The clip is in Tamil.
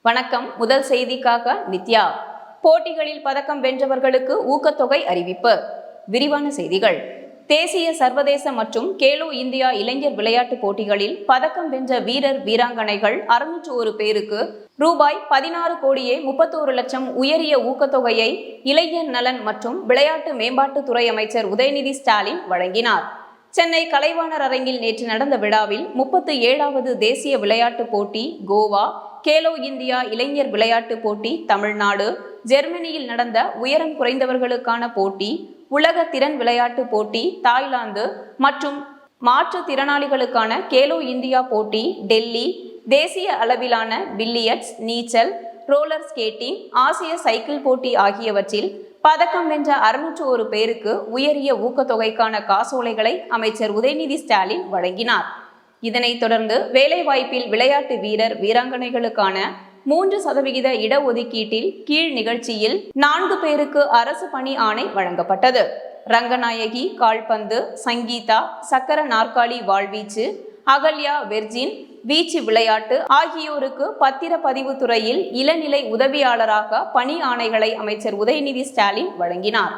வணக்கம். முதல் செய்திக்காக நித்யா. போட்டிகளில் பதக்கம் வென்றவர்களுக்கு ஊக்கத்தொகை அறிவிப்பு. விரிவான செய்திகள். தேசிய, சர்வதேச மற்றும் கேலோ இந்தியா இளைஞர் விளையாட்டு போட்டிகளில் பதக்கம் வென்ற வீரர் வீராங்கனைகள் 601 பேருக்கு ரூபாய் 16,31,00,000 உயரிய ஊக்கத்தொகையை இளைஞர் நலன் மற்றும் விளையாட்டு மேம்பாட்டுத்துறை அமைச்சர் உதயநிதி ஸ்டாலின் வழங்கினார். சென்னை கலைவாணர் அரங்கில் நேற்று நடந்த விழாவில் 37வது தேசிய விளையாட்டு போட்டி கோவா, கேலோ இந்தியா இளைஞர் விளையாட்டு போட்டி தமிழ்நாடு, ஜெர்மனியில் நடந்த உயரம் குறைந்தவர்களுக்கான போட்டி, உலக திறன் விளையாட்டு போட்டி தாய்லாந்து மற்றும் மாற்றுத்திறனாளிகளுக்கான கேலோ இந்தியா போட்டி டெல்லி, தேசிய அளவிலான பில்லியர்ட்ஸ், நீச்சல், ரோலர் ஸ்கேட்டிங், ஆசிய சைக்கிள் போட்டி ஆகியவற்றில் பதக்கம் வென்ற 601 பேருக்கு உயரிய ஊக்கத்தொகைக்கான காசோலைகளை அமைச்சர் உதயநிதி ஸ்டாலின் வழங்கினார். இதனைத் தொடர்ந்து வேலைவாய்ப்பில் விளையாட்டு வீரர் வீராங்கனைகளுக்கான 3% இடஒதுக்கீட்டில் கீழ் நிகழ்ச்சியில் 4 பேருக்கு அரசு பணி ஆணை வழங்கப்பட்டது. ரங்கநாயகி கால்பந்து, சங்கீதா சக்கர நாற்காலி வாழ்வீச்சு, அகல்யா வெர்ஜின் வீச்சு விளையாட்டு ஆகியோருக்கு பத்திரப்பதிவு துறையில் இளநிலை உதவியாளராக பணி ஆணைகளை அமைச்சர் உதயநிதி ஸ்டாலின் வழங்கினார்.